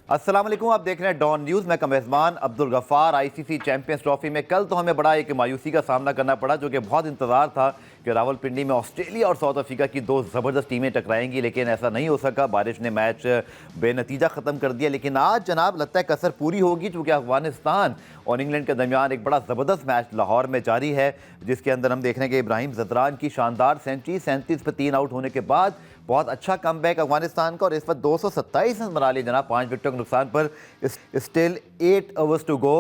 अस्सलाम वालेकुम, आप देख रहे हैं डॉन न्यूज़। मैं का मेज़बान Abdul Ghaffar. ICC champions trophy में कल तो हमें बड़ा एक मायूसी का सामना करना पड़ा, जो कि बहुत इंतज़ार था कि रावलपिंडी में ऑस्ट्रेलिया और साउथ अफ्रीका की दो ज़बरदस्त टीमें टकराएंगी, लेकिन ऐसा नहीं हो सका। बारिश ने मैच बेनतीजा ख़त्म कर दिया। लेकिन आज जनाब लगता है कसर पूरी होगी, चूँकि अफगानिस्तान और इंग्लैंड के दरमियान एक बड़ा ज़बरदस्त मैच लाहौर में जारी है, जिसके अंदर हम देख रहे हैं कि इब्राहिम ज़दरान की शानदार सेंचुरी, 37 पर 3 आउट होने के बाद बहुत अच्छा कमबैक अफगानिस्तान का। और इस वक्त 227 रन बना लिए जनाब 5 विकेटों के नुकसान पर। Still 8 overs to go.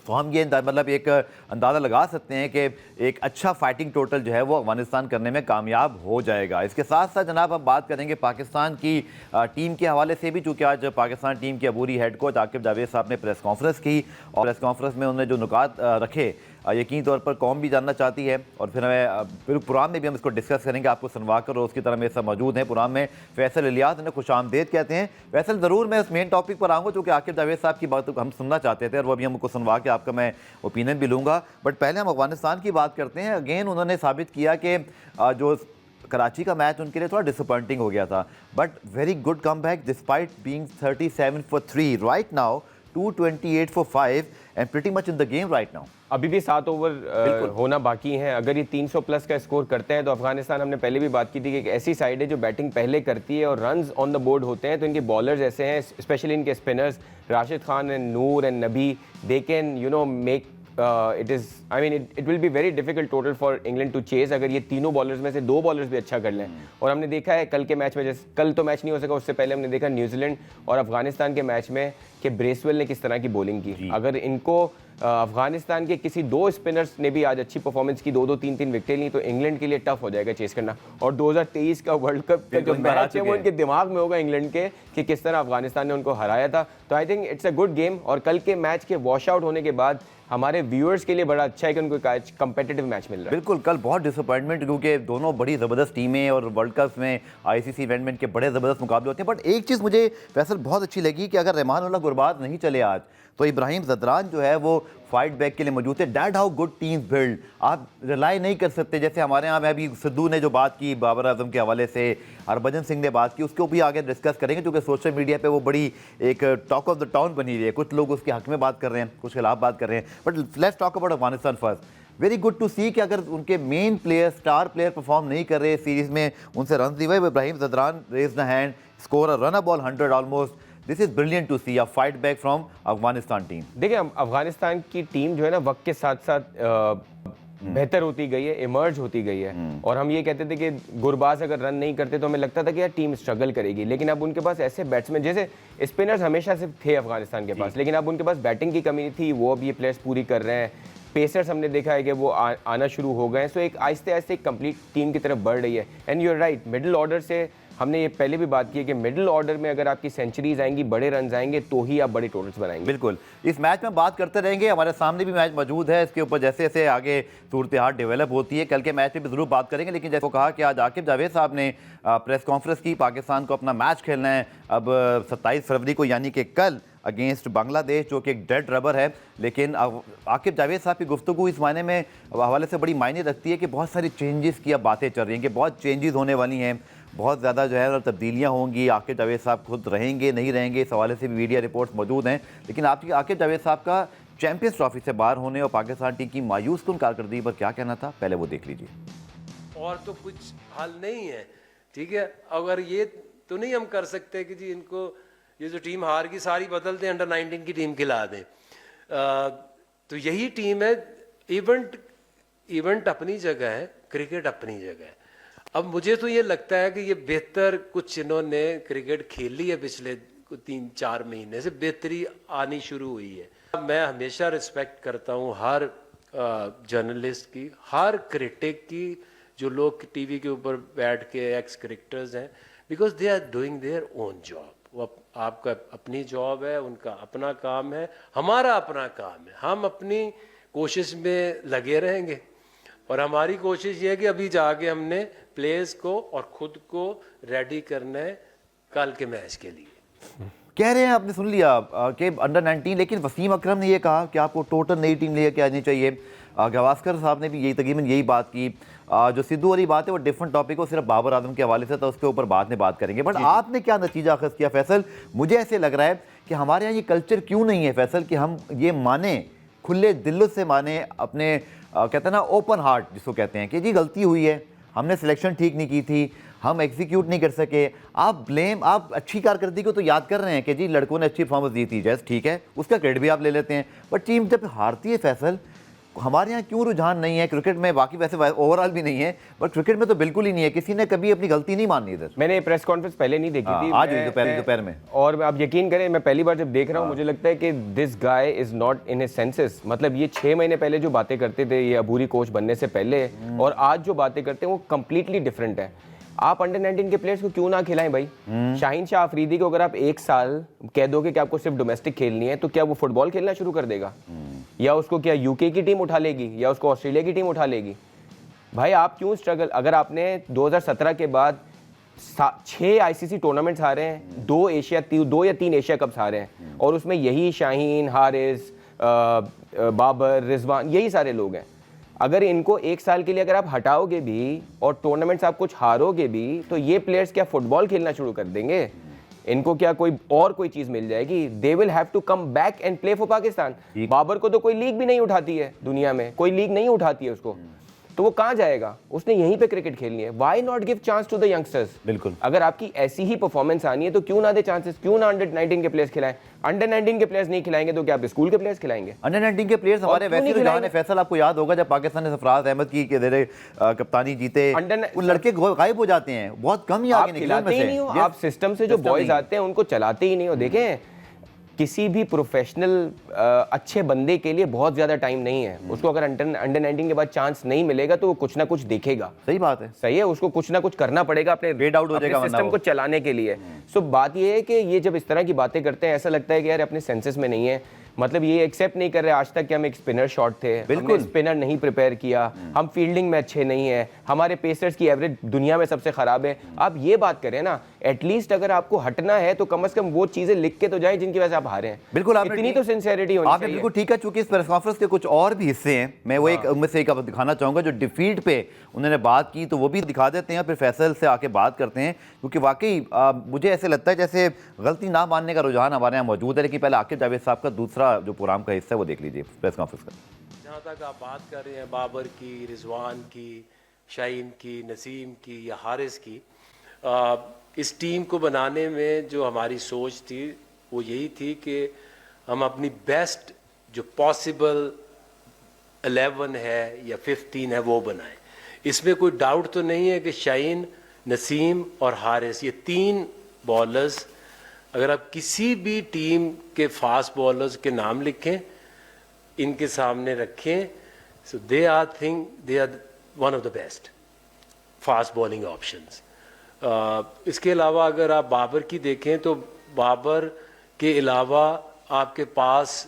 तो हम ये मतलब एक अंदाज़ा लगा सकते हैं कि एक अच्छा फाइटिंग टोटल जो है वो अफगानिस्तान करने में कामयाब हो जाएगा। इसके साथ साथ जनाब हम बात करेंगे पाकिस्तान की टीम के हवाले से भी, चूँकि आज पाकिस्तान टीम के अबूरी हेड कोच आकिब जावेद साहब ने प्रेस कॉन्फ्रेंस की, और प्रेस कॉन्फ्रेंस में उन्होंने जो नुकात रखे यकीनी तौर पर कौम भी जानना चाहती है। और फिर हमें बिल्कुल प्रोग्राम में भी हम इसको डिस्कस करेंगे आपको सुनवा कर, और उसकी तरह मेरे साथ मौजूद हैं प्रोग्राम में फैसल इलियास, उन्हें खुशामदीद कहते हैं। फैसल, ज़रूर मैं उस मेन टॉपिक पर आऊँगा, चूँकि आकिब जावेद साहब की बात हम सुनना चाहते थे और वो अभी हमको सुनवा के आपका मैं ओपिनियन भी लूँगा। बट पहले हम अफगानिस्तान की बात करते हैं। अगेन उन्होंने साबित किया कि जो कराची का मैच उनके लिए थोड़ा डिसअपॉइंटिंग हो गया था, but very good comeback despite being 37 for 3 right now, 228 for 5 and pretty much in the game right now. अभी भी 7 ओवर होना बाकी हैं। अगर ये 300 प्लस का स्कोर करते हैं तो अफगानिस्तान, हमने पहले भी बात की थी कि एक ऐसी साइड है जो बैटिंग पहले करती है और रन्स ऑन द बोर्ड होते हैं। तो इनके बॉलर्स ऐसे हैं, स्पेशली इनके spinners Rashid Khan and Noor and Nabi, they can make it will be very difficult total for England to chase, अगर ये तीनों बॉलर्स में से 2 बॉलर्स भी अच्छा कर लें। और हमने देखा है कल के मैच में, जैसे कल तो मैच नहीं हो सका, उससे पहले हमने देखा न्यूजीलैंड और अफगानिस्तान के मैच में कि ब्रेसवेल ने किस तरह की बॉलिंग की। अगर इनको अफगानिस्तान के किसी 2 स्पिनर्स ने भी आज अच्छी परफॉर्मेंस की, 2-2 3-3 विकेटें ली, तो इंग्लैंड के लिए टफ हो जाएगा चेस करना। और 2023 का वर्ल्ड कप का जो मैच है वो इनके दिमाग में होगा इंग्लैंड के, कि किस तरह अफगानिस्तान ने उनको हराया था। तो I think it's a good game. और कल के मैच के वॉश आउट होने के बाद हमारे व्यूअर्स के लिए बड़ा अच्छा है कि उनको कंपेटिटिव मैच मिल रहा है। बिल्कुल, कल बहुत डिसअपॉइंटमेंट, क्योंकि दोनों बड़ी ज़बरदस्त टीमें और वर्ल्ड कप में आईसीसी इवेंट में इनके बड़े ज़बरदस्त मुकाबले होते हैं। बट एक चीज़ मुझे फैसल बहुत अच्छी लगी कि अगर रहमानुल्लाह गुरबाज नहीं चले आज, तो इब्राहिम ज़दरान जो है वो फाइट बैक के लिए मौजूद है। That how good teams build. आप रिलाई नहीं कर सकते, जैसे हमारे यहाँ में अभी सिद्धू ने जो बात की बाबर आजम के हवाले से, हरभजन सिंह ने बात की, उसको भी आगे डिस्कस करेंगे, क्योंकि सोशल मीडिया पे वो बड़ी एक टॉक ऑफ द टाउन बनी हुई है। कुछ लोग उसके हक में बात कर रहे हैं, कुछ खिलाफ बात कर रहे हैं। But let's talk about Afghanistan first. Very good to see कि अगर उनके main player, star player perform नहीं कर रहे सीरीज़ में, उनसे रन दिए। Ibrahim Zadran raise the hand, score a run a ball 100 almost. This is brilliant to see a fight back from Afghanistan team. देखिए, अफगानिस्तान की टीम जो है ना, वक्त के साथ साथ बेहतर होती गई है, इमर्ज होती गई है। और हम ये कहते थे कि गुरबाज अगर रन नहीं करते तो हमें लगता था कि यार टीम स्ट्रगल करेगी, लेकिन अब उनके पास ऐसे बैट्समैन, जैसे स्पिनर्स हमेशा से थे अफगानिस्तान के पास, लेकिन अब उनके पास बैटिंग की कमी थी, वो अब ये प्लेयर्स पूरी कर रहे हैं। पेसर्स हमने देखा है कि वो आना शुरू हो गए हैं। सो एक आहिस्ते आहिस्ते एक कंप्लीट टीम की तरफ बढ़ रही है। And you are right, middle order से हमने ये पहले भी बात की है कि मिडिल ऑर्डर में अगर आपकी सेंचुरीज आएंगी, बड़े रन आएंगे, तो ही आप बड़े टोटल्स बनाएंगे। बिल्कुल, इस मैच में बात करते रहेंगे। हमारे सामने भी मैच मौजूद है, इसके ऊपर जैसे जैसे आगे सूरत हाल डेवलप होती है कल के मैच में भी जरूर बात करेंगे। लेकिन जैसे कहा कि आज आकिब जावेद साहब ने प्रेस कॉन्फ्रेंस की, पाकिस्तान को अपना मैच खेलना है अब 27 फरवरी को, यानी कि कल, अगेंस्ट बांग्लादेश, जो कि एक डेड रबर है। लेकिन आकिब जावेद साहब की गुफ्तगू इस मायने में हवाले से बड़ी मायने रखती है कि बहुत सारी चेंजेस की अब बातें चल रही हैं, कि बहुत चेंजेस होने वाली हैं, बहुत ज़्यादा जो है तब्दीलियाँ होंगी। आकिब जावेद साहब खुद रहेंगे नहीं रहेंगे, इस हवाले से भी मीडिया रिपोर्ट्स मौजूद हैं। लेकिन आपकी आकिब जावेद साहब का चैंपियंस ट्रॉफी से बाहर होने और पाकिस्तान टीम की मायूस कुन कारकर्दगी पर क्या कहना था, पहले वो देख लीजिए। और तो कुछ हल नहीं है, ठीक है। अगर ये तो नहीं हम कर सकते कि जी इनको ये जो टीम हार की सारी बदल दें, अंडर 19 की टीम खिला दें। तो यही टीम है। इवेंट अपनी जगह है, क्रिकेट अपनी जगह है। अब मुझे तो ये लगता है कि ये बेहतर कुछ इन्होंने क्रिकेट खेली है, पिछले 3-4 महीने से बेहतरी आनी शुरू हुई है। मैं हमेशा रिस्पेक्ट करता हूँ हर जर्नलिस्ट की, हर क्रिटिक की, जो लोग टीवी के ऊपर बैठ के एक्स क्रिकेटर्स हैं, because they are doing their own job. वो आपका अपनी जॉब है, उनका अपना काम है, हमारा अपना काम है। हम अपनी कोशिश में लगे रहेंगे, और हमारी कोशिश ये है कि अभी जाके हमने प्लेयर्स को और खुद को रेडी करना है कल के मैच के लिए। कह रहे हैं, आपने सुन लिया कि अंडर 19, लेकिन वसीम अकरम ने ये कहा कि आपको टोटल नई टीम लेके आनी चाहिए। गावस्कर साहब ने भी यही तकरीबन यही बात की। जो सिद्धू वाली बात है वो डिफरेंट टॉपिक, वो सिर्फ बाबर आजम के हवाले से था, उसके ऊपर बाद में बात करेंगे। बट आपने क्या नतीजा अखज़ किया फैसल? मुझे ऐसे लग रहा है कि हमारे यहाँ ये कल्चर क्यों नहीं है फैसल कि हम ये माने, खुले दिल से माने, अपने कहते हैं ना ओपन हार्ट जिसको कहते हैं कि जी गलती हुई है, हमने सिलेक्शन ठीक नहीं की थी, हम एग्जीक्यूट नहीं कर सके। आप अच्छी कारकर्दगी को तो याद कर रहे हैं कि जी लड़कों ने अच्छी परफॉर्मेंस दी थी, जैसे ठीक है, उसका क्रेडिट भी आप ले लेते हैं। बट टीम जब हारती है फैसल, हमारे यहाँ क्यों रुझान नहीं है क्रिकेट में? बाकी वैसे ओवरऑल भी नहीं है, बट क्रिकेट में तो बिल्कुल ही नहीं है। किसी ने कभी अपनी गलती नहीं मानी इधर। मैंने प्रेस कॉन्फ्रेंस पहले नहीं देखी थी, आज दोपहर में, और आप यकीन करें मैं पहली बार जब देख रहा हूँ मुझे लगता है कि this guy is not in his senses. मतलब ये 6 महीने पहले जो बातें करते थे ये अबूरी कोच बनने से पहले, और आज जो बातें करते हैं वो कंप्लीटली डिफरेंट है। आप अंडर 19 के प्लेयर्स को क्यों ना खिलाएं भाई? शाहीन शाह अफरीदी को अगर आप 1 साल कह दोगे कि आपको सिर्फ डोमेस्टिक खेलनी है, तो क्या वो फुटबॉल खेलना शुरू कर देगा? या उसको क्या यूके की टीम उठा लेगी, या उसको ऑस्ट्रेलिया की टीम उठा लेगी? भाई आप क्यों स्ट्रगल? अगर आपने 2017 के बाद 6 आईसीसी टूर्नामेंट्स हारे हैं, 2 या 3 एशिया कप्स हारे हैं, और उसमें यही शाहीन, हारिस, बाबर, रिजवान, यही सारे लोग हैं। अगर इनको 1 साल के लिए अगर आप हटाओगे भी और टूर्नामेंट्स आप कुछ हारोगे भी, तो ये प्लेयर्स क्या फुटबॉल खेलना शुरू कर देंगे? इनको क्या कोई चीज मिल जाएगी? They will have to come back and play for Pakistan. Babar को तो कोई लीग भी नहीं उठाती है दुनिया में, कोई लीग नहीं उठाती है उसको, तो वो कहाँ जाएगा? उसने यहीं पे क्रिकेट खेलनी है। Why not give chance to the youngsters? बिल्कुल, अगर आपकी ऐसी ही परफॉर्मेंस आनी है तो क्यों ना दे चांसेस? क्यों ना अंडर 19 के प्लेयर्स खिलाएं? अंडर 19 के प्लेयर्स नहीं खिलाएंगे तो क्या आप स्कूल के प्लेयर्स खिलाएंगे? अंडर 19 के प्लेयर्स हमारे वैसे रुझान है फैसल। आपको याद होगा जब पाकिस्तान ने सरफराज अहमद की कप्तानी जीते, वो लड़के गायब हो जाते हैं, बहुत कम ही आगे निकलते ही नहीं हो। आप सिस्टम से जो बॉयज आते हैं उनको चलाते ही नहीं हो। देखें, किसी भी प्रोफेशनल अच्छे बंदे के लिए बहुत ज्यादा टाइम नहीं है। उसको अगर अंडर 19 के बाद चांस नहीं मिलेगा तो वो कुछ ना कुछ देखेगा। सही बात है, सही है, उसको कुछ ना कुछ करना पड़ेगा अपने वेट आउट हो जाएगा सिस्टम को चलाने के लिए। सो बात ये है कि ये जब इस तरह की बातें करते हैं ऐसा लगता है कि यार अपने सेंसेस में नहीं है। मतलब ये एक्सेप्ट नहीं कर रहे आज तक कि हम एक स्पिनर शॉट थे, हमने स्पिनर नहीं प्रिपेयर किया, हम फील्डिंग में अच्छे नहीं है, हमारे पेसर्स की एवरेज दुनिया में सबसे खराब है। आप ये बात करें ना, एटलीस्ट अगर आपको हटना है तो कम से कम वो चीजें लिख के तो जाए जिनकी वजह से आप हारे हैं। बिल्कुल, इतनी तो सिंसियरिटी होनी चाहिए। बिल्कुल ठीक है। चूंकि इस प्रेस कॉन्फ्रेंस के कुछ और भी हिस्से हैं, मैं वो एक उनमें से एक आपको दिखाना चाहूंगा जो डिफीट पे उन्होंने बात की, तो वो भी दिखा देते हैं, फिर फैसल से आके बात करते हैं। क्योंकि वाकई मुझे ऐसे लगता है जैसे गलती ना मानने का रुझान हमारे यहाँ मौजूद है। लेकिन पहले आकिब जावेद साहब का दूसरा जो प्रोग्राम का हिस्सा है वो देख लीजिए प्रेस कॉन्फ्रेंस का। जहाँ तक आप बात कर रहे हैं बाबर की, रिजवान की, शाहीन की, नसीम की या हारिस की, इस टीम को बनाने में जो हमारी सोच थी वो यही थी कि हम अपनी बेस्ट जो पॉसिबल 11 है या 15 है वो बनाएं। इसमें कोई डाउट तो नहीं है कि शाहीन, नसीम और हारिस, ये 3 बॉलर्स, अगर आप किसी भी टीम के फास्ट बॉलर्स के नाम लिखें, इनके सामने रखें, so they are one of the best fast bowling options. इसके अलावा अगर आप बाबर की देखें तो बाबर के अलावा आपके पास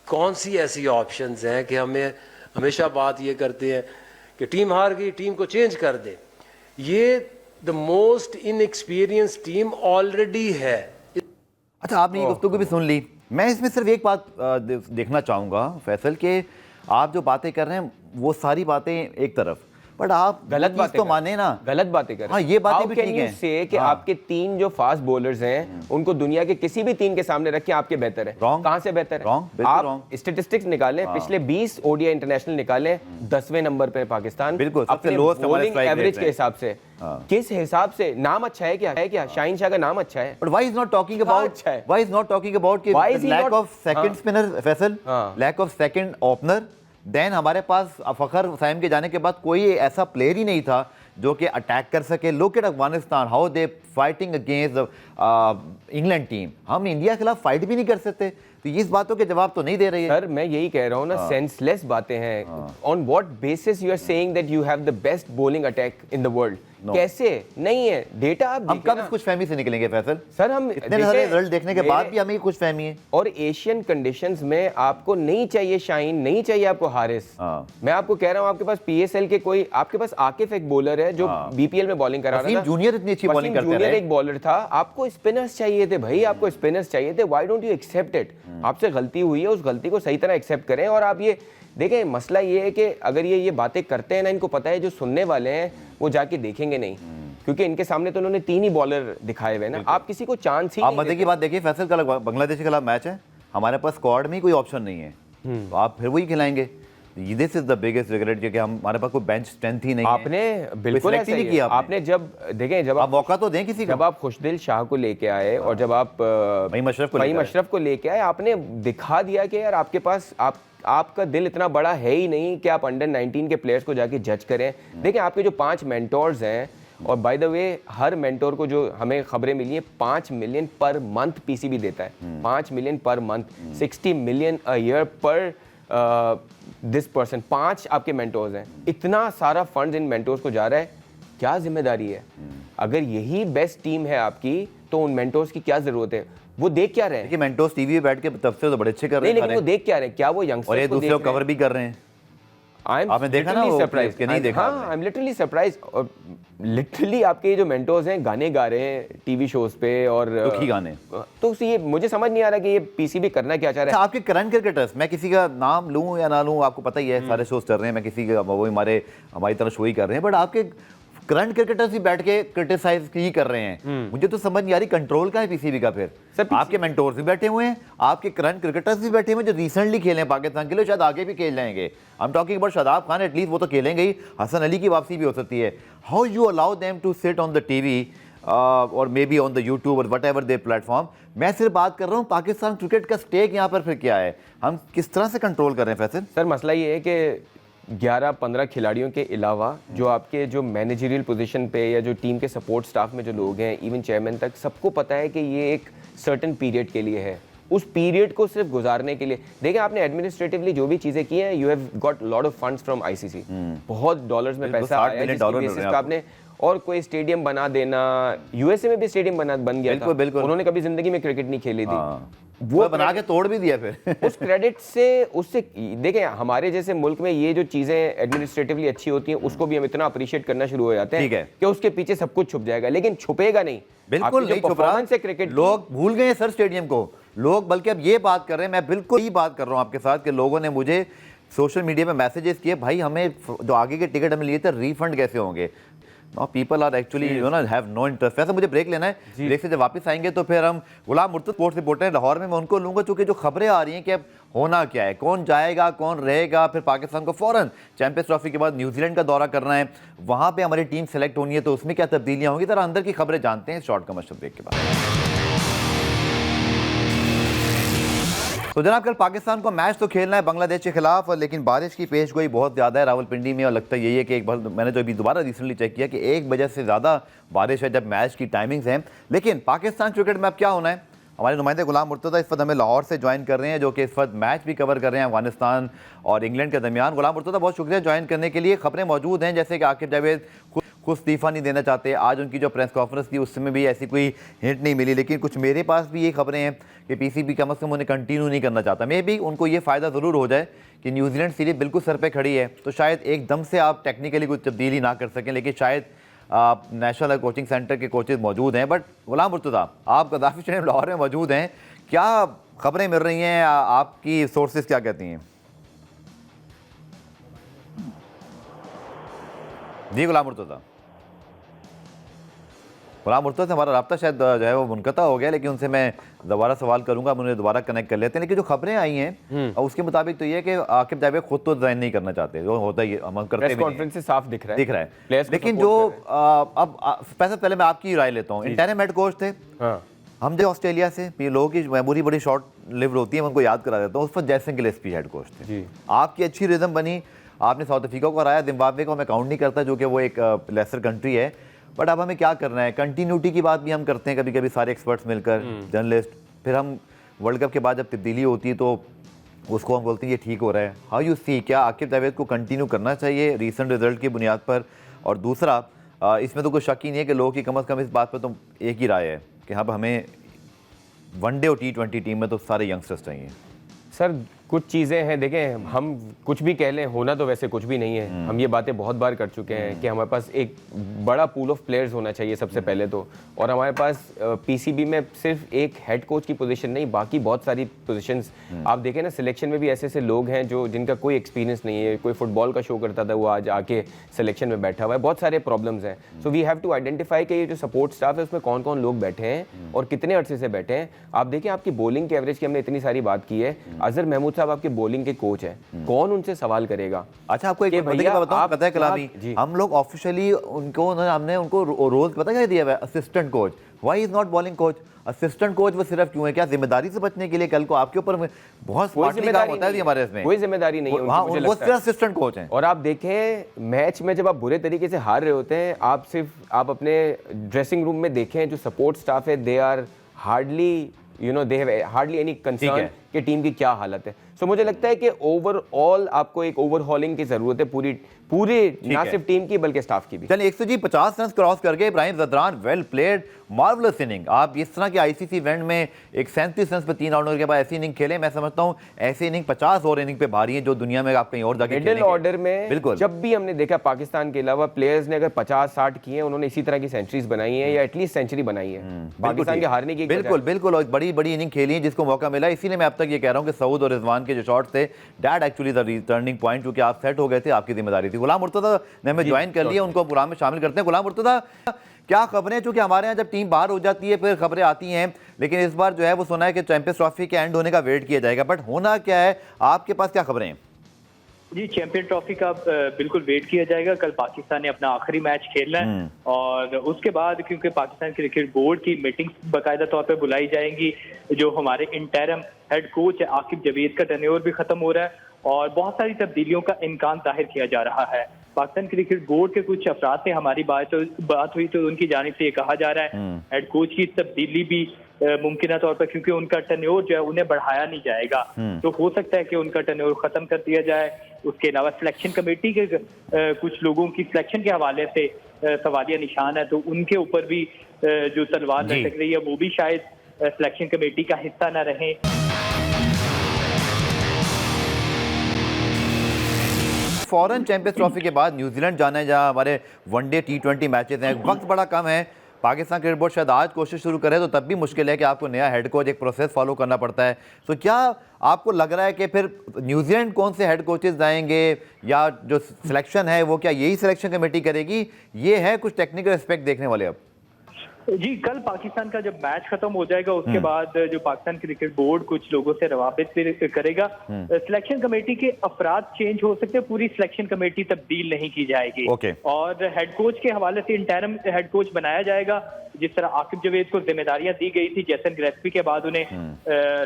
कौन सी ऐसी ऑप्शंस हैं कि हमें हमेशा बात ये करते हैं कि टीम हार गई, टीम को चेंज कर दे। ये the most inexperience team already है। अच्छा, आपने ये गुफ्तगू भी सुन ली। मैं इसमें सिर्फ एक बात देखना चाहूँगा फैसल के, आप जो बातें कर रहे हैं वो सारी बातें एक तरफ, बट आप गलत बातें तो माने ना, गलत बातें कर। हाँ, ये बातें भी ठीक हैं। से कि आपके 3 जो फास्ट बॉलर्स हैं उनको दुनिया के किसी भी 3 के सामने रख के आपके बेहतर है। कहां से बेहतर है? आप स्टैटिस्टिक्स निकालें, पिछले 20 ओडीआई इंटरनेशनल निकालें, 10वें नंबर पे पाकिस्तान, बिल्कुल सबसे अपने लोएस्ट बॉलिंग एवरेज के हिसाब से। किस हिसाब से? नाम अच्छा है क्या? शाहीन शाह का नाम अच्छा है, but why is not talking about lack of second spinner Faisal, lack of second opener. Then हमारे पास फखर साइम के जाने के बाद कोई ऐसा प्लेयर ही नहीं था जो कि अटैक कर सके। Look at Afghanistan, how they fighting against England team. हम इंडिया के खिलाफ फाइट भी नहीं कर सकते, तो इस बातों के जवाब तो नहीं दे रही है। सर मैं यही कह रहा हूँ ना, सेंसलेस बातें हैं। On what basis you are saying that you have the best bowling attack in the world? कैसे? नहीं है डेटा। आप हम कब कुछ फहमी से निकलेंगे फैसल? सर हम इतने सारे रिजल्ट देखने के बाद भी हमें कुछ फहमी है। और एशियन कंडीशंस में आपको नहीं चाहिए शाहीन, नहीं चाहिए आपको हारिस। मैं आपको कह रहा हूँ आपके पास पीएसएल के कोई, आपके पास आकिफ एक बॉलर है जो बीपीएल में बॉलिंग करा रहा था। जूनियर इतनी अच्छी बॉलिंग करता है। जूनियर एक बॉलर था। आपको स्पिनर्स चाहिए थे भाई, आपको स्पिनर्स चाहिए थे। Why don't you accept it? आपसे गलती हुई है, उस गलती को सही तरह एक्सेप्ट करें। और आप ये देखें मसला ये है कि अगर ये बातें करते हैं ना, इनको पता है जो सुनने वाले हैं वो जाके देखेंगे नहीं, क्योंकि इनके सामने तो उन्होंने 3 ही बॉलर दिखाए हुए ना, आप किसी को चांस ही आप नहीं मजे की बात देखिए, फैसल कल बांग्लादेश के खिलाफ मैच है, हमारे पास स्क्वाड में ही कोई ऑप्शन नहीं है, तो आप फिर वही खिलाएंगे। This is the biggest regret, क्योंकि हमारे पास कोई बेंच स्ट्रेंथ ही नहीं है। आपने बिल्कुल select ऐसा ही ही नहीं है। किया आपने। आपने जब देखें, जब आप मौका तो दें किसी को। जब आप खुशदिल शाह को लेके आए और जब आप फ़हीम अशरफ को फ़हीम लेकर आए। अशरफ को लेके आए, आपने दिखा दिया कि यार आपके पास आपका दिल इतना बड़ा है ही नहीं कि आप अंडर 19 के प्लेयर्स को जाके जज करें। देखिए आपके जो 5 मेंटोर्स हैं, और by the way her mentor को जो हमें खबरें मिली है 5 मिलियन पर मंथ पीसीबी देता है, 5 million per month, 60 million a year पर दिस पर्सन। 5 आपके मेंटोर्स हैं, इतना सारा फंड्स इन मेंटोर्स को जा रहा है, क्या जिम्मेदारी है? अगर यही बेस्ट टीम है आपकी तो उन मेंटोर्स की क्या जरूरत है? वो देख क्या रहे हैं? देखिए मेंटोर्स टीवी पे बैठ के तब से तो बड़े अच्छे कर रहे नहीं, हैं लेकिन वो देख क्या रहे हैं? क्या वो यंगस्टर्स और ये को दूसरे देख को रहे कवर भी कर रहे हैं। हैं? आपने देखा ना वो सरप्राइज clip के नहीं देखा हाँ, आई एम लिटरली सरप्राइज। और लिटरली आपके जो मेंटोर्स हैं गाने गा रहे हैं टीवी शोज पे, और दुखी गाने। तो ये मुझे समझ नहीं आ रहा कि ये पीसीबी करना क्या चाह रहा अच्छा, है। आपके करंट क्रिकेटर्स, मैं किसी का नाम लूं या ना लूं आपको पता ही है, सारे शोज कर रहे हैं, मैं किसी का वो हमारी तरह शो ही कर रहे हैं, बट आपके करंट क्रिकेटर्स भी बैठ के क्रिटिसाइज ही कर रहे हैं। मुझे तो समझ नहीं आ रही कंट्रोल का है पीसीबी का फिर। सर, आपके मेंटोर्स भी बैठे हुए हैं, आपके करंट क्रिकेटर्स भी बैठे हुए हैं जो रिसेंटली खेले हैं पाकिस्तान के लिए, शायद आगे भी खेल जाएंगे। I am talking about Shadab Khan, at least वो तो खेलेंगे ही, हसन अली की वापसी भी हो सकती है। How you allow them to sit on the TV और may be on the YouTube और वट एवर दे प्लेटफॉर्म। मैं सिर्फ बात कर रहा हूँ पाकिस्तान क्रिकेट का स्टेक यहाँ पर फिर क्या है, हम किस तरह से कंट्रोल कर रहे हैं फैसल? सर मसला ये है कि 11-15 खिलाड़ियों के अलावा जो आपके जो मैनेजरियल पोजीशन पे या जो टीम के सपोर्ट स्टाफ में जो लोग हैं, इवन चेयरमैन तक, सबको पता है कि ये एक सर्टेन पीरियड के लिए है। उस पीरियड को सिर्फ गुजारने के लिए, देखिए आपने एडमिनिस्ट्रेटिवली जो भी चीजें की हैं, you have got lot of funds from ICC, बहुत डॉलर्स में पैसा 60 आया मिलियन जिसकी डॉलर मिल बेसिस रहे हैं पे आपने, और कोई स्टेडियम बना देना, यूएसए में भी स्टेडियम बन गया था, बिल्कुल। उन्होंने कभी जिंदगी में क्रिकेट नहीं खेली थी। वो बना के तोड़ भी दिया फिर। उस क्रेडिट से उससे देखें, हमारे जैसे मुल्क में ये जो चीजें एडमिनिस्ट्रेटिवली अच्छी होती हैं उसको भी हम इतना अप्रिशिएट करना शुरू हो जाते ठीक है। हैं कि उसके पीछे सब कुछ छुप जाएगा, लेकिन छुपेगा नहीं। बिल्कुल आपकी जो नहीं छुप रहा। performance है क्रिकेट, लोग भूल गए हैं सर स्टेडियम को, लोग बल्कि अब ये बात कर रहे हैं, मैं बिल्कुल ही बात कर रहा हूं आपके साथ, कि लोगों ने मुझे सोशल मीडिया में मैसेजेस किए, भाई हमें जो आगे के टिकट हमें लिए थे रिफंड कैसे होंगे। People are actually you know have no interest. वैसे मुझे ब्रेक लेना है, ब्रेक से जब वापस आएंगे तो फिर हम गुलाम मुर्तज़ा स्पोर्ट्स रिपोर्टर हैं लाहौर में, मैं उनको लूंगा, चूंकि जो खबरें आ रही हैं कि अब होना क्या है, कौन जाएगा कौन रहेगा, फिर पाकिस्तान को फौरन चैंपियंस ट्रॉफी के बाद न्यूजीलैंड का दौरा करना है, वहां पे हमारी टीम सेलेक्ट होनी है, तो उसमें क्या तब्दीलियां होंगी, तरह अंदर की खबरें जानते हैं शॉर्ट कमर्शियल ब्रेक के बाद। तो जनाब कल पाकिस्तान को मैच तो खेलना है बांग्लादेश के खिलाफ, लेकिन बारिश की पेशगोई बहुत ज़्यादा है रावलपिंडी में, और लगता यही है कि एक बार मैंने तो अभी दोबारा रिसेंटली चेक किया कि 1 बजे से ज़्यादा बारिश है जब मैच की टाइमिंग्स हैं। लेकिन पाकिस्तान क्रिकेट में अब क्या होना है, हमारे नुमाइंदे गुलाम मुर्तज़ा इस वक्त हमें लाहौर से ज्वाइन कर रहे हैं, जो कि इस वक्त मैच भी कवर कर रहे हैं अफगानिस्तान और इंग्लैंड के दरमियान। गुलाम मुर्तज़ा बहुत शुक्रिया ज्वाइन करने के लिए। खबरें मौजूद हैं जैसे कि आकिब जावेद खुद इस्तीफ़ा नहीं देना चाहते, आज उनकी जो प्रेस कॉन्फ्रेंस थी उसमें भी ऐसी कोई हिंट नहीं मिली, लेकिन कुछ मेरे पास भी ये खबरें हैं कि पीसीबी कम अज़ कम उन्हें कंटिन्यू नहीं करना चाहता। मे भी उनको ये फ़ायदा ज़रूर हो जाए कि न्यूजीलैंड सीरीज बिल्कुल सर पे खड़ी है, तो शायद एकदम से आप टेक्निकली कुछ तब्दीली ना कर सकें, लेकिन शायद नेशनल कोचिंग सेंटर के कोचेज़ मौजूद हैं। बट गुलाम मुर्तज़ा, आप गद्दाफ़ी स्टेडियम लाहौर में मौजूद हैं, क्या खबरें मिल रही हैं, आपकी सोर्सेज क्या कहती हैं? जी गुलाम मुर्तज़ा से हमारा राब्ता शायद जो है वो मुनक़ता हो गया, लेकिन उनसे मैं दोबारा सवाल करूंगा, हम उन्हें दोबारा कनेक्ट कर लेते हैं। लेकिन जो खबरें आई हैं उसके मुताबिक तो ये है कि आकिब जावेद खुद तो ज्वाइन नहीं करना चाहते, जो होता ही हम करते प्रेस भी कॉन्फ्रेंस से साफ दिख रहा है। लेकिन जो अब पहले मैं आपकी राय लेता हूँ, इंटरिम हेड कोच थे, हम जो ऑस्ट्रेलिया से, ये लोगों की मेमोरी बड़ी शॉर्ट लिव्ड होती है, मैं उनको याद करा देता हूँ, उस पर जैसन गिलेस्पी हेड कोच थे, आपकी अच्छी रिदम बनी, आपने साउथ अफ्रीका को हराया, जिम्बाब्वे को मैं काउंट नहीं करता जो कि वो एक लेसर कंट्री है, बट अब हमें क्या करना है, कंटिन्यूटी की बात भी हम करते हैं कभी कभी सारे एक्सपर्ट्स मिलकर, जर्नलिस्ट, फिर हम वर्ल्ड कप के बाद जब तब्दीली होती है तो उसको हम बोलते हैं ये ठीक हो रहा है। हाउ यू सी, क्या आकिब जावेद को कंटिन्यू करना चाहिए रीसेंट रिजल्ट की बुनियाद पर? और दूसरा, इसमें तो कोई शक ही नहीं है कि लोगों की कम अज़ कम इस बात पर तो एक ही राय है कि अब हमें वनडे और T20 टीम में तो सारे यंगस्टर्स चाहिए। सर कुछ चीज़ें हैं, देखें हम कुछ भी कह लें, होना तो वैसे कुछ भी नहीं है। हम ये बातें बहुत बार कर चुके हैं कि हमारे पास एक बड़ा पूल ऑफ प्लेयर्स होना चाहिए सबसे पहले तो, और हमारे पास पीसीबी में सिर्फ एक हेड कोच की पोजीशन नहीं, बाकी बहुत सारी पोजीशंस आप देखें ना, सिलेक्शन में भी ऐसे ऐसे लोग हैं जो जिनका कोई एक्सपीरियंस नहीं है, कोई फुटबॉल का शो करता था वो आज आके सिलेक्शन में बैठा हुआ है, बहुत सारे प्रॉब्लम्स हैं। So we have to identify कि ये जो सपोर्ट स्टाफ है उसमें कौन कौन लोग बैठे हैं और कितने अरसे से बैठे हैं। आप देखिए आपकी बॉलिंग के एवरेज की हमने इतनी सारी बात की है, अजहर महमूद साहब आपके बॉलिंग के कोच हैं, कौन उनसे सवाल करेगा? अच्छा, आपको एक कि बात भैया बताऊं, पता है कलामी, जी। हम लोग ऑफिशियली हमने उनको रोल पता क्या दिया हुआ है, assistant coach. Why is not bowling coach? Assistant coach वो सिर्फ क्यों है? क्या जिम्मेदारी से बचने के लिए? कल को आपके ऊपर बहुत स्मार्टली काम होता है हमारे इसमें, कोई जिम्मेदारी नहीं है उनकी, मुझे वो लगता सिर्फ है। असिस्टेंट कोच हैं। और आप देखें मैच में जब आप बुरे तरीके से हार रहे होते हैं, आप अपने ड्रेसिंग रूम में देखें जो सपोर्ट स्टाफ है, they are hardly they have hardly any concern कि टीम की क्या हालत है। सो मुझे लगता है कि ओवरऑल आपको एक ओवरहॉलिंग की जरूरत है, पूरे ना सिर्फ टीम की बल्कि स्टाफ की भी। चलिए 150 रन क्रॉस कर गए Ibrahim Zadran, well played, marvellous inning. आप इस तरह के आईसीसी इवेंट में एक 37 रन पे 3 राउंडर के बाद ऐसी इनिंग खेले, मैं समझता हूं ऐसी इनिंग 50 और इनिंग पे भारी है जो दुनिया में आप कहीं और जाके मिडिल ऑर्डर में बिल्कुल जब भी हमने देखा पाकिस्तान के अलावा प्लेयर्स ने अगर 50-60 किए, उन्होंने इसी तरह की सेंचुरीज बनाई है या एटलीस्ट सेंचुरी बनाई है पाकिस्तान के हारने की। बिल्कुल और बड़ी बड़ी इनिंग खेली है जिसको मौका मिला। इसीलिए मैं अब तक ये कह रहा हूं कि सऊद और रिजवान के जो शॉट्स थे, that actually the turning point, क्योंकि आप सेट हो गए थे, आपकी जिम्मेदारी थी। गुलाम मुर्तजा ने हमें ज्वाइन कर लिया, उनको प्रोग्राम में शामिल करते हैं। गुलाम मुर्तजा, क्या खबरें? चूंकि हमारे यहाँ जब टीम बाहर हो जाती है फिर खबरें आती हैं, लेकिन इस बार जो है वो सुना है कि चैंपियंस ट्रॉफी के एंड होने का वेट किया जाएगा, बट होना क्या है? आपके पास क्या खबरें हैं? जी, चैंपियन ट्रॉफी का बिल्कुल वेट किया जाएगा। कल पाकिस्तान ने अपना आखिरी मैच खेलना है और उसके बाद क्योंकि पाकिस्तान क्रिकेट बोर्ड की मीटिंग्स बाकायदा तौर पे बुलाई जाएंगी, जो हमारे इंटरिम हेड कोच है आकिब जावेद का टेन्योर भी खत्म हो रहा है और बहुत सारी तब्दीलियों का इम्कान जाहिर किया जा रहा है। पाकिस्तान क्रिकेट बोर्ड के कुछ अफराद से हमारी बात हुई तो उनकी जानिब से ये कहा जा रहा है हेड कोच की तब्दीली भी मुमकिन तौर पर, क्योंकि उनका टेन्योर जो है उन्हें बढ़ाया नहीं जाएगा, तो हो सकता है कि उनका टेन्योर खत्म कर दिया जाए। उसके अलावा सिलेक्शन कमेटी के कुछ लोगों की सिलेक्शन के हवाले से सवालिया निशान है, तो उनके ऊपर भी जो तलवार लटक रही है वो भी शायद सिलेक्शन कमेटी का हिस्सा न रहे। फॉरेन चैंपियंस ट्रॉफी के बाद न्यूजीलैंड जाना है, जहां हमारे वनडे T20 मैचेस हैं, वक्त बड़ा कम है। पाकिस्तान क्रिकेट बोर्ड शायद आज कोशिश शुरू करे तो तब भी मुश्किल है कि आपको नया हेड कोच, एक प्रोसेस फॉलो करना पड़ता है। तो क्या आपको लग रहा है कि फिर न्यूजीलैंड कौन से हेड कोचेस जाएंगे या जो सिलेक्शन है वो क्या यही सिलेक्शन कमेटी करेगी? ये है कुछ टेक्निकल एस्पेक्ट देखने वाले। अब जी, कल पाकिस्तान का जब मैच खत्म हो जाएगा उसके बाद जो पाकिस्तान क्रिकेट बोर्ड कुछ लोगों से रवाबित करेगा, सिलेक्शन कमेटी के अफराद चेंज हो सकते हैं, पूरी सिलेक्शन कमेटी तब्दील नहीं की जाएगी। और हेड कोच के हवाले से इंटरिम हेड कोच बनाया जाएगा। जिस तरह आकिब जावेद को जिम्मेदारियां दी गई थी, जैसन गिलेस्पी के बाद उन्हें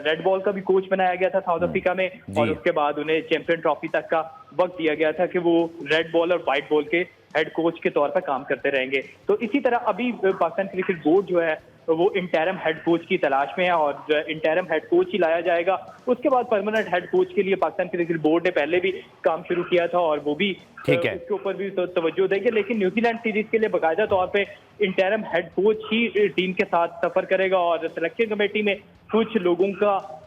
रेड बॉल का भी कोच बनाया गया था साउथ अफ्रीका में, और उसके बाद उन्हें चैंपियन ट्रॉफी तक का वक्त दिया गया था कि वो रेड बॉल और व्हाइट बॉल के हेड कोच के तौर पर काम करते रहेंगे। तो इसी तरह अभी पाकिस्तान क्रिकेट बोर्ड जो है वो इंटरिम हेड कोच की तलाश में है और इंटरिम हेड कोच ही लाया जाएगा। उसके बाद परमानेंट हेड कोच के लिए पाकिस्तान क्रिकेट बोर्ड ने पहले भी काम शुरू किया था और वो भी उसके ऊपर भी तवज्जो देंगे। लेकिन न्यूजीलैंड सीरीज के लिए बाकायदा तौर पे इंटरिम हेड कोच ही टीम के साथ सफर करेगा और सिलेक्शन कमेटी में कुछ लोगों का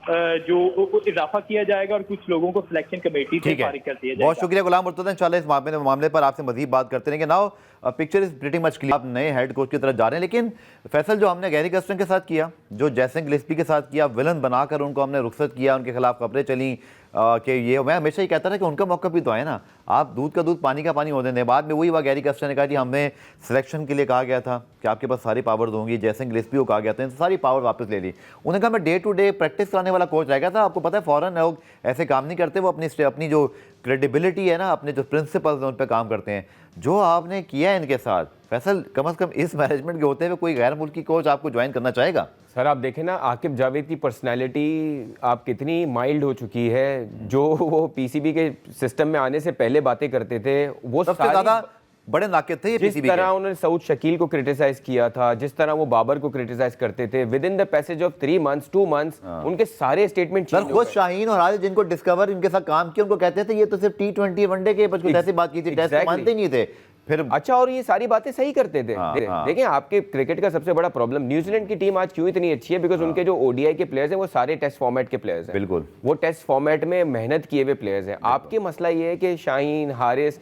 जो इजाफा किया जाएगा और कुछ लोगों को सिलेक्शन कमेटी से फारिग कर दिया जाएगा। बहुत शुक्रिया गुलाम मुर्तजा, इंशाल्लाह इस मामले पर आपसे मजीद बात करते रहेंगे। Now picture is pretty much clear, आप नए हेड कोच की तरफ जा रहे हैं, लेकिन फैसल जो हमने गैरी कर्स्टन के साथ किया, जो जैसन गिलेस्पी के साथ किया, विलन बनाकर उनको हमने रुखसत किया, उनके खिलाफ खबरें चली कि ये, मैं हमेशा ही कहता था कि उनका मौका भी तो है ना, आप दूध का दूध पानी का पानी होने दें। बाद में वही हुआ, गैरी कर्स्टन ने कहा कि हमें सिलेक्शन के लिए कहा गया था कि आपके पास सारी पावर दूंगी, जैसन गिलेस्पी को कहा गया था, सारी पावर वापस ले ली। उन्होंने कहा मैं डे टू डे प्रैक्टिस कराने वाला कोच रहेगा था। आपको पता है फॉरेन लोग ऐसे काम नहीं करते, वो अपनी जो क्रेडिबिलिटी है ना, अपने जो प्रिंसिपल्स हैं उन पर काम करते हैं। जो आपने किया है इनके साथ, फैसल कम से कम इस मैनेजमेंट के होते हुए कोई गैर मुल्की कोच आपको ज्वाइन करना चाहेगा? सर आप देखें ना, आकिब जावेद की पर्सनैलिटी आप कितनी माइल्ड हो चुकी है। जो वो पीसीबी के सिस्टम में आने से पहले बातें करते थे, वो सबसे ज़्यादा बड़े नाकिद थे ये जिस तरह उन्होंने सऊद शकील को क्रिटिसाइज किया था, जिस तरह वो बाबर को क्रिटिसाइज करते थे, with in the passage of 3 months 2 months उनके सारे स्टेटमेंट सर खुद शाहीन और आदिल जिनको डिस्कवर इनके साथ काम किया, उनको कहते थे ये तो सिर्फ T20 वनडे के, बस कुछ ऐसी बात की थी, टेस्ट मानते नहीं थे। फिर अच्छा, और ये सारी बातें सही करते थे। हाँ। देखें, आपके क्रिकेट का सबसे बड़ा प्रॉब्लम, न्यूजीलैंड की टीम आज क्यों इतनी अच्छी है, बिकॉज उनके जो ओडीआई के प्लेयर्स हैं वो सारे टेस्ट फॉर्मेट के प्लेयर्स हैं। बिल्कुल, वो टेस्ट फॉर्मेट में मेहनत किए हुए प्लेयर्स हैं। आपके मसला ये है कि शाहीन, हारिस,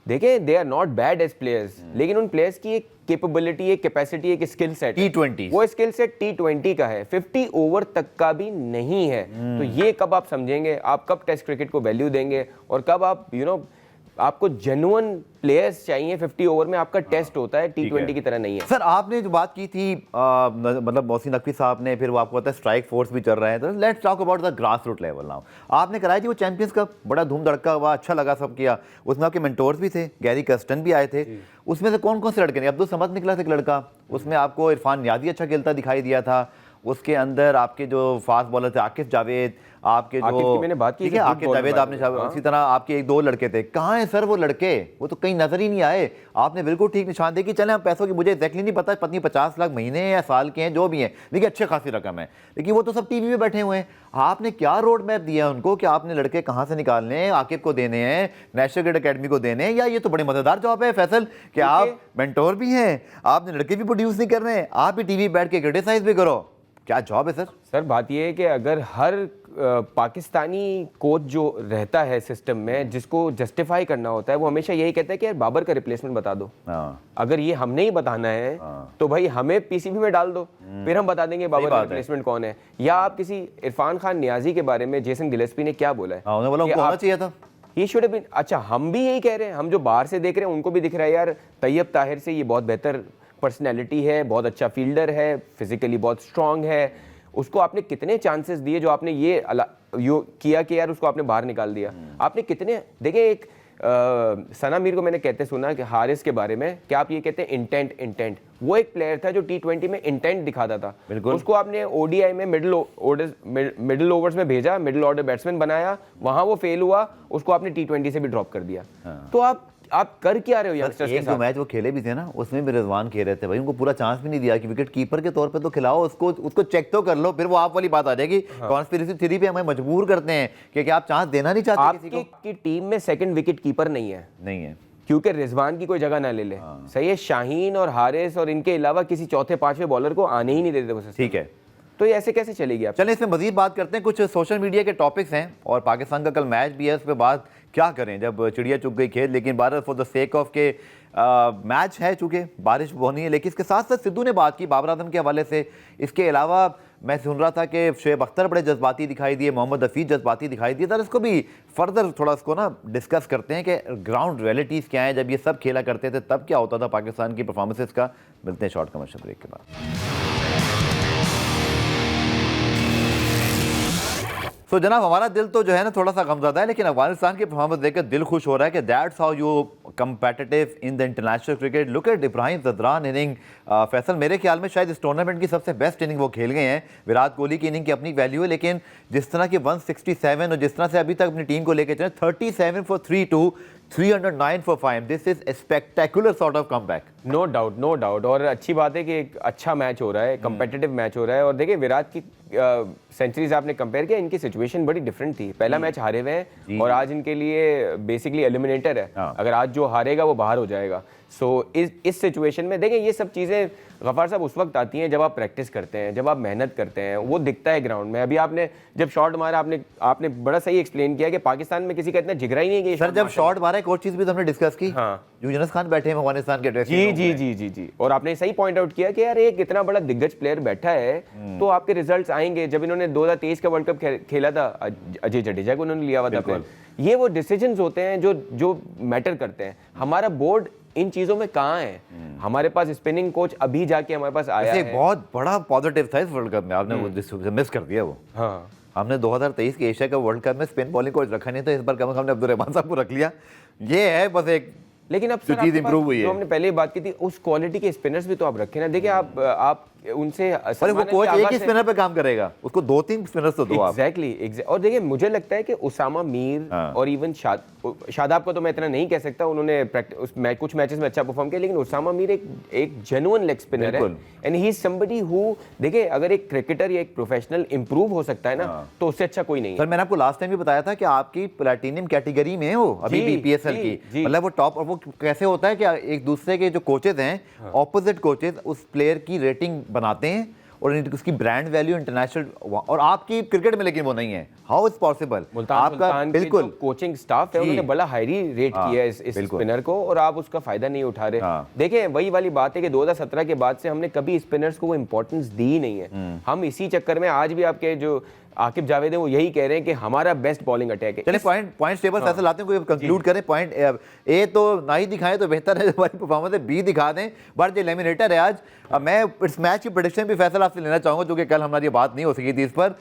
देखें, they are not bad as players, लेकिन उन प्लेयर्स की एक कैपेबिलिटी, एक कैपेसिटी, एक स्किल सेट, T20 वो स्किल सेट T20 का है, 50 ओवर तक का भी नहीं है। तो ये कब आप समझेंगे, आप कब टेस्ट क्रिकेट को वैल्यू देंगे, और कब आप आपको जेन्युइन प्लेयर्स चाहिए। 50 ओवर में आपका टेस्ट होता है, T20 की तरह नहीं है। सर आपने जो बात की थी मतलब मोहसिन नकवी साहब ने, फिर वो आपको पता है स्ट्राइक फोर्स भी चल रहा है, तो let's talk about the grass root level now. आपने कराई थी वो चैंपियंस कप, बड़ा धूम धड़का हुआ, अच्छा लगा, सब किया। उसमें आपके मेंटोर्स भी थे, गैरी कर्स्टन भी आए थे। उसमें से कौन कौन से लड़के ने, अब्दुल समद निकला था एक लड़का, उसमें आपको इरफान नियाजी अच्छा खेलता दिखाई दिया था। उसके अंदर आपके जो फास्ट बॉलर थे आकिफ जावेद, आपके आकिफ जो की मैंने बात की, ठीक है, आकिफ जावेद आपने, इसी तरह आपके एक दो लड़के थे। कहाँ हैं सर वो लड़के? वो तो कहीं नजर ही नहीं आए। आपने बिल्कुल ठीक निशान दे कि चले हम पैसों की, मुझे एग्जैक्टली नहीं पता पत्नी 50 लाख महीने या साल के हैं, जो भी हैं, देखिए अच्छे खासी रकम है, लेकिन वो तो सब टीवी पे बैठे हुए हैं। आपने क्या रोड मैप दिया उनको कि आपने लड़के कहाँ से निकालने हैं, आकिफ को देने हैं, नेशनल क्रिकेट अकेडमी को देने हैं, या ये तो बड़े मजेदार जॉब है फैसल कि आप मेंटोर भी हैं, आपने लड़के भी प्रोड्यूस नहीं कर रहे हैं, आप भी टीवी बैठ के क्रिटिसाइज भी करो, क्या जॉब है सर? सर बात यह है कि अगर हर पाकिस्तानी कोच जो रहता है सिस्टम में, जिसको जस्टिफाई करना होता है, वो हमेशा यही कहता है कि यार बाबर का रिप्लेसमेंट बता दो। अगर ये हमने ही बताना है तो भाई हमें पीसीबी में डाल दो, फिर हम बता देंगे बाबर का रिप्लेसमेंट कौन है। या आप किसी इरफान खान नियाजी के बारे में जेसन गिलेस्पी ने क्या बोला है, उन्हें बोला उनको होना चाहिए था, ही शुड हैव बीन। अच्छा, हम भी यही कह रहे हैं, हम जो बाहर से देख रहे हैं उनको भी दिख रहा है यार तैयब ताहिर से ये बहुत बेहतर पर्सनैलिटी है, बहुत अच्छा फील्डर है, फिजिकली बहुत स्ट्रांग है। उसको आपने कितने चांसेस दिए जो आपने ये किया कि यार उसको आपने बाहर निकाल दिया। आपने कितने, देखिए एक सना मीर को मैंने कहते सुना कि हारिस के बारे में कि आप ये कहते हैं इंटेंट, वो एक प्लेयर था जो T20 में इंटेंट दिखाता था। उसको आपने ओडीआई में मिडिल ओवर्स में भेजा, मिडिल ऑर्डर बैट्समैन बनाया, वहां वो फेल हुआ, उसको आपने T20 से भी ड्रॉप कर दिया। तो आप कर क्या रहे हो यंगस्टर्स के साथ? एक जो मैच वो खेले भी थे ना, उसमें भी रिजवान खेल रहे थे भाई, उनको पूरा चांस भी नहीं दिया कि विकेट कीपर के तौर पे तो खिलाओ, उसको चेक तो कर लो, फिर वो आप वाली बात आ जाएगी। कॉन्स्पिरेसी थ्योरी पे हमें मजबूर करते हैं कि आप चांस देना नहीं चाहते किसी को। आपकी टीम में सेकंड विकेट कीपर नहीं है क्योंकि रिजवान की कोई जगह ना ले ले। सही है, शाहीन और हारिस और इनके अलावा किसी चौथे पांचवें बॉलर को आने ही नहीं देते। ठीक है, तो ये ऐसे कैसे चलेगी आप? चलें इसमें मजीद बात करते हैं, कुछ सोशल मीडिया के टॉपिक्स हैं और पाकिस्तान का कल मैच भी है, उस पर बात क्या करें जब चिड़िया चुग गई खेत। लेकिन बारह फॉर द सेक ऑफ के मैच है, चूँकि बारिश होनी है, लेकिन इसके साथ साथ सिद्धू ने बात की बाबर आजम के हवाले से। इसके अलावा मैं सुन रहा था कि शुएब अख्तर बड़े जज्बाती दिखाई दिए, मोहम्मद हफीज़ जज्बाती दिखाई दिए। तो इसको भी फर्दर थोड़ा इसको ना डिस्कस करते हैं कि ग्राउंड रियलिटीज़ क्या हैं, जब ये सब खेला करते थे तब क्या होता था पाकिस्तान की परफॉर्मेंसेस का। मिलते हैं शॉर्ट कमर्शियल ब्रेक के बाद। तो जनाब हमारा दिल तो जो है ना थोड़ा सा गमज़दा है, लेकिन अफगानिस्तान की परफॉर्मेंस देखकर दिल खुश हो रहा है कि that's how you competitive in the international cricket. Look at Ibrahim Zadran inning. Faisal मेरे ख्याल में शायद इस टूर्नामेंट की सबसे बेस्ट इनिंग वो खेल गए हैं। विराट कोहली की इनिंग की अपनी वैल्यू है, लेकिन जिस तरह की 167 और जिस तरह से अभी तक अपनी टीम को लेकर चले 37 for 3-2, 309 for 5, this is a spectacular sort of comeback. No doubt. और अच्छी बात है कि एक अच्छा मैच हो रहा है, कंपेटिटिव मैच हो रहा है। और देखिए विराट की सेंचुरीज आपने कंपेयर किया, इनकी सिचुएशन बड़ी डिफरेंट थी। पहला मैच हारे हुए हैं और आज इनके लिए बेसिकली एलिमिनेटर है। अगर आज जो हारेगा वो बाहर हो जाएगा। सो इस सिचुएशन में देखें ये सब चीज़ें गफ़ार साहब उस वक्त आती हैं जब आप प्रैक्टिस करते हैं, जब आप मेहनत करते हैं, वो दिखता है ग्राउंड में। अभी आपने जब शॉट मारा, आपने बड़ा सही एक्सप्लेन किया कि पाकिस्तान में किसी का इतना जिगरा ही नहीं है। सर जब शॉट मारा एक और चीज़ भी तो हमने डिस्कस की। हाँ, यूनुस खान बैठे हैं अफगानिस्तान के ड्रेसिंग रूम जी। और आपने सही पॉइंट आउट किया कि यार एक इतना बड़ा दिग्गज प्लेयर बैठा है तो आपके रिजल्ट्स आएंगे। जब इन्होंने 2023 का वर्ल्ड कप खेला था, अजय जडेजा को उन्होंने लिया हुआ था। ये वो डिसीजंस होते हैं जो मैटर करते हैं। हमारा बोर्ड इन चीजों में कहाँ है? हमारे पास स्पिनिंग कोच अभी जाके हमारे पास आया है। बहुत बड़ा पॉजिटिव था इस वर्ल्ड कप में, आपने वो मिस कर दिया वो। हाँ, हमने 2023 के एशिया कप वर्ल्ड कप में स्पिन बॉलिंग कोच रखा नहीं था, इस बार कम हमने अब्दुल रहमान साहब को रख लिया। ये है बस एक, लेकिन अब चीज इंप्रूव हुई है। हमने पहले बात की थी, उस क्वालिटी के स्पिनर्स भी तो आप रखे ना। देखिए आप उनसे अरे वो सलमान कोच अली एक आगा ही से- स्पिनर पे काम करेगा, उसको 2-3 स्पिनर्स तो दो आप। एग्जैक्टली और देखिए मुझे लगता है कि उसामा मीर हाँ। और इवन शादाब को तो मैं इतना नहीं कह सकता, उन्होंने कुछ मैचेस में अच्छा परफॉर्म किया, लेकिन उसामा मीर एक जेन्युइन लेग स्पिनर है बिल्कुल। And he is somebody who, देखिए अगर एक क्रिकेटर या एक प्रोफेशनल इंप्रूव हो सकता है ना तो उससे अच्छा कोई नहीं है। सर मैंने आपको लास्ट टाइम भी बताया था कि आपकी प्लैटिनियम कैटेगरी में है वो अभी जी, भी पीएसएल जी, की, जी। मतलब वो टॉप। और वो कैसे होता है कि एक दूसरे के जो कोचेज हैं, ऑपोजिट कोचेज उस प्लेयर की रेटिंग बनाते हैं और उसकी ब्रांड वैल्यू इंटरनेशनल, और आपकी क्रिकेट में लेकिन वो नहीं है। How is possible? Multan Sultan के बिल्कुल जो कोचिंग स्टाफ है जी। उन्होंने बड़ा हाईली रेट हाँ, किया है इस बिल्कुल। स्पिनर को, और आप उसका फायदा नहीं उठा रहे। हाँ। देखें वही वाली बात है कि 2017 के बाद से हमने कभी स्पिनर्स को वो इंपॉर्टेंस दी ही नहीं है। हम इसी चक्कर में आज भी आपके जो आकिब जावेद है वो यही कह रहे हैं कि हमारा बेस्ट बॉलिंग अटैक है। चलिए पॉइंट टेबल फैसला लाते हैं, कोई कंक्लूड करें। पॉइंट ए तो ना ही दिखाएं तो बेहतर है, हमारी परफॉर्मेंस है, बी दिखा दें। बट जो लेमिनेटर है आज, मैं इस मैच की प्रेडिक्शन भी फैसला आपसे लेना चाहूंगा, जो कि कल हमारी बात नहीं हो सकी थी इस पर।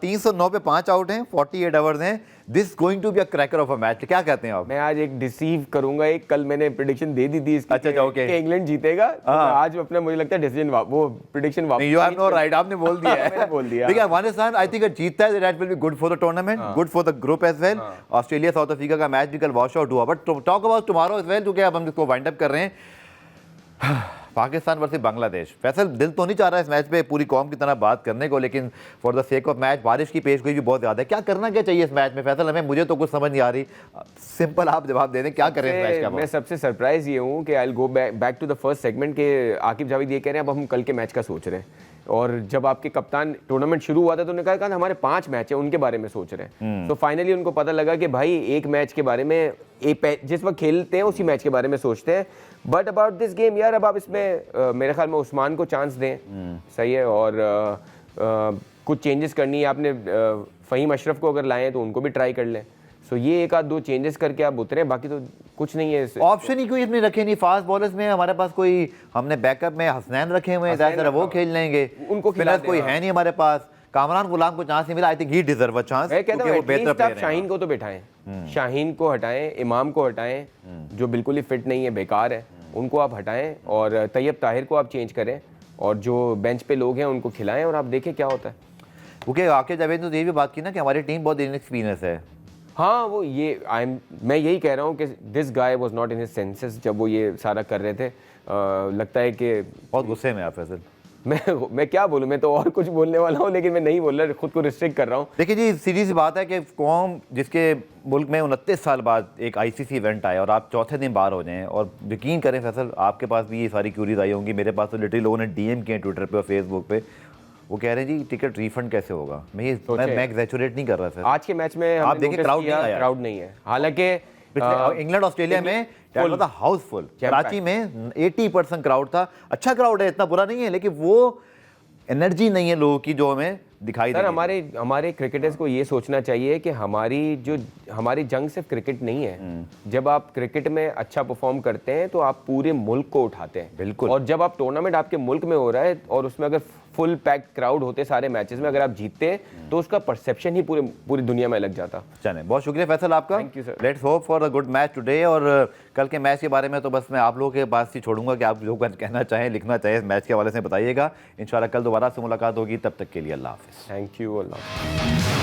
309 पे 5 आउट हैं, 48 ओवर्स हैं। This going to be a cracker of a match, क्या कहते हैं आप? मैं आज एक डिसीव करूंगा, एक कल मैंने प्रेडिक्शन दे दी थी इसकी अच्छा, ओके। कि इंग्लैंड जीतेगा, तो मैं आज अपना मुझे लगता है डिसीजन वो प्रेडिक्शन वापस यू हैव नो राइट, आपने बोल दिया है। मैंने बोल दिया। देखिए अफगानिस्तान आई थिंक जीतता है, that will be good for the tournament, good for the group as well. Australia South Africa का मैच भी कल वॉश आउट हुआ, but talk about tomorrow as well, क्योंकि अब हम इसको वाइंड अप कर रहे हैं। पाकिस्तान वर्सेस बांग्लादेश। फैसल दिल तो नहीं चाह रहा इस मैच पे पूरी कौम की तरह बात करने को, लेकिन for the sake of match बारिश की पेशगोई भी बहुत ज़्यादा है। क्या करना क्या चाहिए इस मैच में फैसल? हमें मुझे तो कुछ समझ नहीं आ रही, सिंपल आप जवाब दे दें, क्या करें इस मैच का? मैं सबसे सरप्राइज ये हूँ कि I will go back to the first segment के आकिब जावेद ये कह रहे हैं अब हम कल के मैच का सोच रहे हैं, और जब आपके कप्तान टूर्नामेंट शुरू हुआ था तो उन्होंने कहा हमारे 5 मैच है उनके बारे में सोच रहे हैं। तो फाइनली उनको पता लगा कि भाई एक मैच के बारे में जिस वक्त खेलते हैं उसी मैच के बारे में सोचते हैं। बट अबाउट दिस गेम यार, अब आप इसमें मेरे ख्याल में उस्मान को चांस दें, सही है, और कुछ चेंजेस करनी है आपने। फ़हीम अशरफ को अगर लाएं तो उनको भी ट्राई कर लें। सो ये एक आध दो चेंजेस करके आप उतरे, बाकी तो कुछ नहीं है। ऑप्शन ही कोई इसमें रखे नहीं फास्ट बॉलर्स में हमारे पास कोई, हमने बैकअप में हसनैन रखे हुए हैं, ज़्यादातर वो खेल लेंगे, उनको खिला फिलहाल कोई दें, है नहीं हमारे पास। कामरान गुलाम को चांस नहीं मिला, I think he deserve a chance, मैं कहता क्योंकि हूं वो बेहतर एटलीस्ट प्लेयर आप हैं। शाहीन को तो बिठाएं, शाहीन को हटाएं, इमाम को हटाएं जो बिल्कुल ही फिट नहीं है, बेकार है, उनको आप हटाएं, और तैयब ताहिर को आप चेंज करें, और जो बेंच पे लोग हैं उनको खिलाएं, और आप देखें क्या होता है। क्योंकि आके जावेद ने तो ये भी बात की ना कि हमारी टीम बहुत इनएक्सपीरियंस है। हाँ वो ये मैं यही कह रहा हूँ कि this guy was not in his senses जब वो ये सारा कर रहे थे। लगता है कि बहुत गुस्से में आप फैसल। मैं क्या बोलूँ, मैं तो और कुछ बोलने वाला हूँ लेकिन मैं नहीं बोल रहा, खुद को रिस्ट्रिक्ट कर रहा हूँ। देखिए जी, सीधी सी बात है कि कौम जिसके मुल्क में 29 साल बाद एक आईसीसी इवेंट आया और आप चौथे दिन बाहर हो जाएं, और यकीन करें फैसल आपके पास भी ये सारी क्यूरीज आई होंगी, मेरे पास तो लिटरली लोगों ने डीएम किए ट्विटर पे और फेसबुक पे, वो कह रहे हैं जी टिकट रिफंड कैसे होगा। मैं एग्जैचुरेट नहीं कर रहा सर। आज के मैच में आप देखिए क्राउड नहीं है, हालांकि इंग्लैंड ऑस्ट्रेलिया में हाउसफुल, कराची में 80% क्राउड था। अच्छा क्राउड है, इतना बुरा नहीं है, लेकिन वो एनर्जी नहीं है लोगों की जो हमें दिखाई सर दे। हमारे क्रिकेटर्स को ये सोचना चाहिए कि हमारी जंग सिर्फ क्रिकेट नहीं है। जब आप क्रिकेट में अच्छा परफॉर्म करते हैं तो आप पूरे मुल्क को उठाते हैं। बिल्कुल। और जब आप टूर्नामेंट आपके मुल्क में हो रहा है और उसमें अगर फुल पैक्ड क्राउड होते सारे मैचेस में, अगर आप जीतते तो उसका परसेप्शन ही पूरी दुनिया में लग जाता। चलें, बहुत शुक्रिया फैसल आपका। Thank you, sir. Let's hope for a good match today. और कल के मैच के बारे में तो बस मैं आप लोगों के पास ही छोड़ूंगा कि आप लोग कहना चाहें, लिखना चाहें इस मैच के हवाले से बताइएगा। इंशाल्लाह कल दोबारा से मुलाकात होगी, तब तक के लिए अल्लाह हाफिज़। Thank you Allah.